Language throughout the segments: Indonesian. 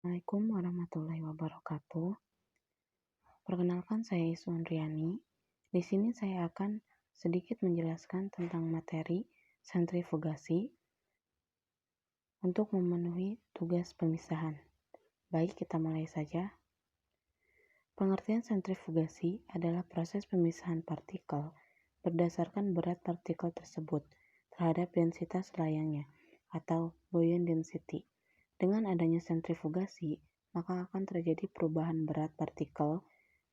Assalamualaikum warahmatullahi wabarakatuh. Perkenalkan saya Iswandriani. Di sini saya akan sedikit menjelaskan tentang materi sentrifugasi untuk memenuhi tugas pemisahan. Baik, kita mulai saja. Pengertian sentrifugasi adalah proses pemisahan partikel berdasarkan berat partikel tersebut terhadap densitas layangnya atau buoyant density. Dengan adanya sentrifugasi, maka akan terjadi perubahan berat partikel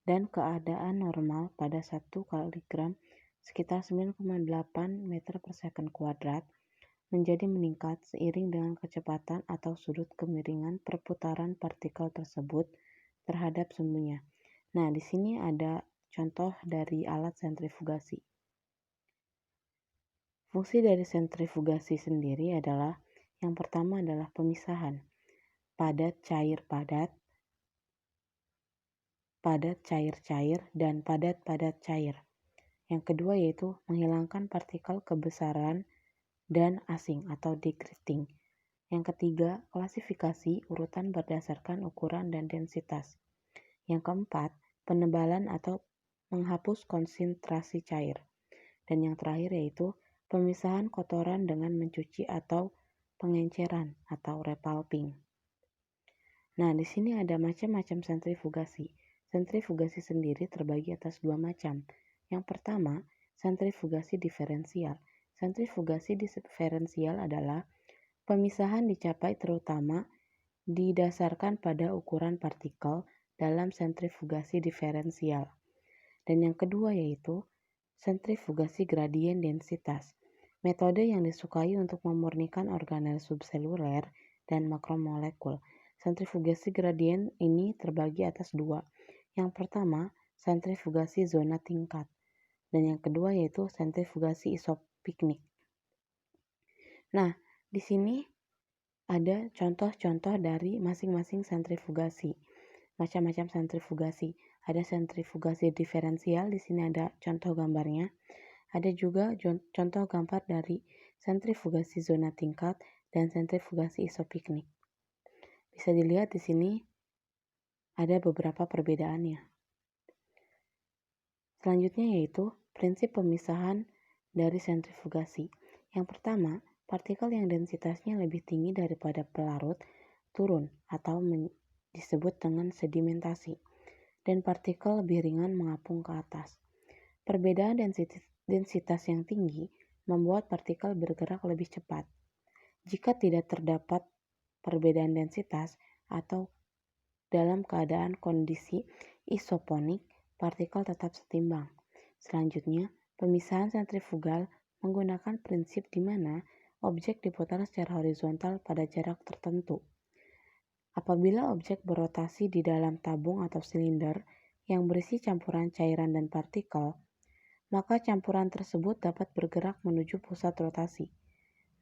dan keadaan normal pada 1 kali gram sekitar 9,8 meter per second kuadrat menjadi meningkat seiring dengan kecepatan atau sudut kemiringan perputaran partikel tersebut terhadap sumbunya. Nah, di sini ada contoh dari alat sentrifugasi. Fungsi dari sentrifugasi sendiri adalah yang pertama adalah pemisahan padat cair-padat, padat cair-cair, dan padat-padat cair. Yang kedua yaitu menghilangkan partikel kebesaran dan asing atau degrading. Yang ketiga, klasifikasi urutan berdasarkan ukuran dan densitas. Yang keempat, penebalan atau menghapus konsentrasi cair. Dan yang terakhir yaitu pemisahan kotoran dengan mencuci atau pengenceran atau repulping. Nah, di sini ada macam-macam sentrifugasi. Sentrifugasi sendiri terbagi atas dua macam. Yang pertama, sentrifugasi diferensial. Sentrifugasi diferensial adalah pemisahan dicapai terutama didasarkan pada ukuran partikel dalam sentrifugasi diferensial. Dan yang kedua yaitu sentrifugasi gradien densitas. Metode yang disukai untuk memurnikan organel subseluler dan makromolekul. Sentrifugasi gradien ini terbagi atas dua. Yang pertama, sentrifugasi zona tingkat. Dan yang kedua yaitu sentrifugasi isopiknik. Nah, di sini ada contoh-contoh dari masing-masing sentrifugasi. Macam-macam sentrifugasi. Ada sentrifugasi diferensial, di sini ada contoh gambarnya. Ada juga contoh gambar dari sentrifugasi zona tingkat dan sentrifugasi isopiknik. Bisa dilihat di sini ada beberapa perbedaannya. Selanjutnya yaitu prinsip pemisahan dari sentrifugasi. Yang pertama, partikel yang densitasnya lebih tinggi daripada pelarut turun atau disebut dengan sedimentasi, dan partikel lebih ringan mengapung ke atas. Perbedaan densitas yang tinggi membuat partikel bergerak lebih cepat. Jika tidak terdapat perbedaan densitas atau dalam keadaan kondisi isoponik, partikel tetap setimbang. Selanjutnya, pemisahan sentrifugal menggunakan prinsip di mana objek diputar secara horizontal pada jarak tertentu. Apabila objek berotasi di dalam tabung atau silinder yang berisi campuran cairan dan partikel, maka campuran tersebut dapat bergerak menuju pusat rotasi.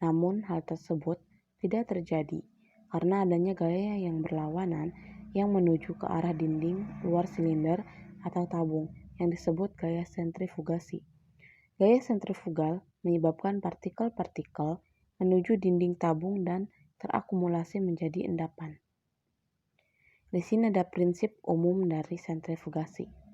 Namun hal tersebut tidak terjadi karena adanya gaya yang berlawanan yang menuju ke arah dinding luar silinder atau tabung yang disebut gaya sentrifugasi. Gaya sentrifugal menyebabkan partikel-partikel menuju dinding tabung dan terakumulasi menjadi endapan. Di sini ada prinsip umum dari sentrifugasi.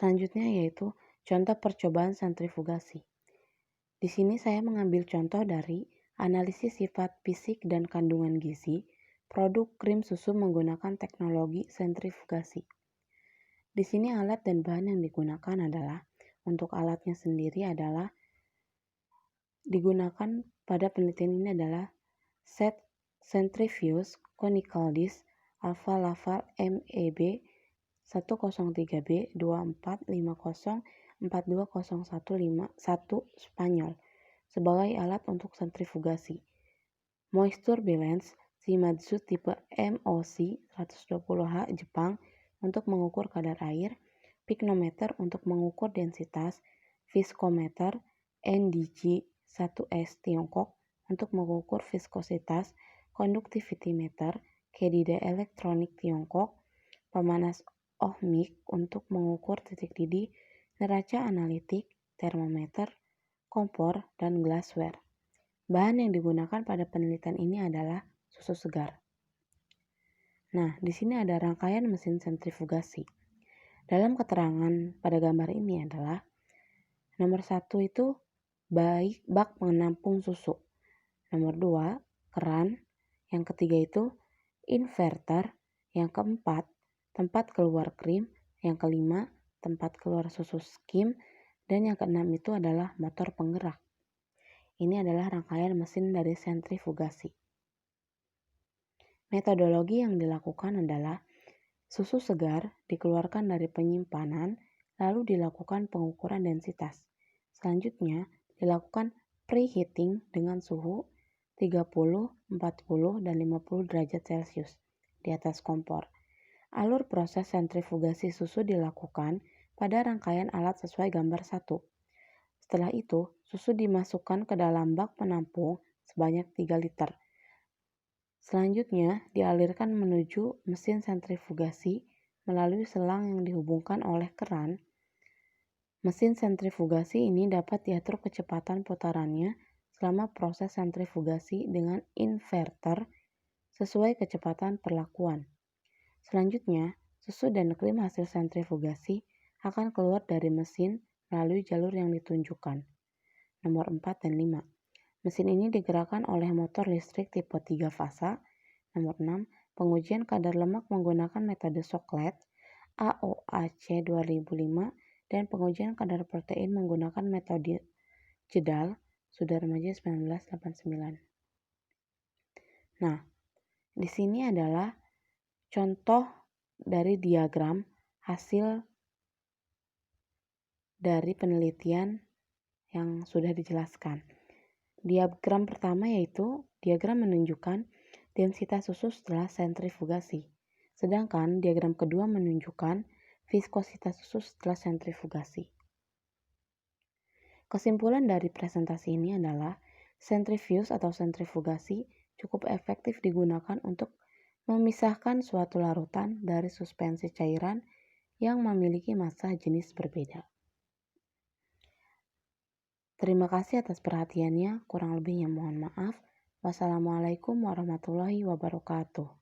Selanjutnya yaitu contoh percobaan sentrifugasi. Di sini saya mengambil contoh dari analisis sifat fisik dan kandungan gizi produk krim susu menggunakan teknologi sentrifugasi. Di sini alat dan bahan yang digunakan adalah, untuk alatnya sendiri adalah digunakan pada penelitian ini adalah set centrifuge conical disk Alfa Laval MEB 103B 2450420151 Spanyol sebagai alat untuk sentrifugasi. Moisture balance Shimadzu tipe MOC 120H Jepang untuk mengukur kadar air, piknometer untuk mengukur densitas, viskometer NDG 1S Tiongkok untuk mengukur viskositas, conductivity meter KDD Elektronik Tiongkok, pemanas ohmik untuk mengukur titik didih, neraca analitik, termometer, kompor, dan glassware. Bahan yang digunakan pada penelitian ini adalah susu segar. Nah, di sini ada rangkaian mesin sentrifugasi. Dalam keterangan pada gambar ini adalah nomor 1 itu bak penampung susu. Nomor 2, keran. Yang ketiga itu inverter. Yang keempat, tempat keluar krim. Yang kelima, tempat keluar susu skim. Dan yang keenam itu adalah motor penggerak. Ini adalah rangkaian mesin dari sentrifugasi. Metodologi yang dilakukan adalah susu segar dikeluarkan dari penyimpanan, lalu dilakukan pengukuran densitas. Selanjutnya, dilakukan preheating dengan suhu 30, 40, dan 50 derajat Celcius di atas kompor. Alur proses sentrifugasi susu dilakukan pada rangkaian alat sesuai gambar 1. Setelah itu, susu dimasukkan ke dalam bak penampung sebanyak 3 liter. Selanjutnya, dialirkan menuju mesin sentrifugasi melalui selang yang dihubungkan oleh keran. Mesin sentrifugasi ini dapat diatur kecepatan putarannya selama proses sentrifugasi dengan inverter sesuai kecepatan perlakuan. Selanjutnya, susu dan krim hasil sentrifugasi akan keluar dari mesin melalui jalur yang ditunjukkan. Nomor 4 dan 5. Mesin ini digerakkan oleh motor listrik tipe 3 fasa. Nomor 6. Pengujian kadar lemak menggunakan metode Soklet AOAC 2005 dan pengujian kadar protein menggunakan metode jedal Sudah Remaja 1989. Nah, di sini adalah contoh dari diagram hasil dari penelitian yang sudah dijelaskan. Diagram pertama yaitu diagram menunjukkan densitas susu setelah sentrifugasi. Sedangkan diagram kedua menunjukkan viskositas susu setelah sentrifugasi. Kesimpulan dari presentasi ini adalah sentrifuge atau sentrifugasi cukup efektif digunakan untuk memisahkan suatu larutan dari suspensi cairan yang memiliki massa jenis berbeda. Terima kasih atas perhatiannya, kurang lebihnya mohon maaf. Wassalamualaikum warahmatullahi wabarakatuh.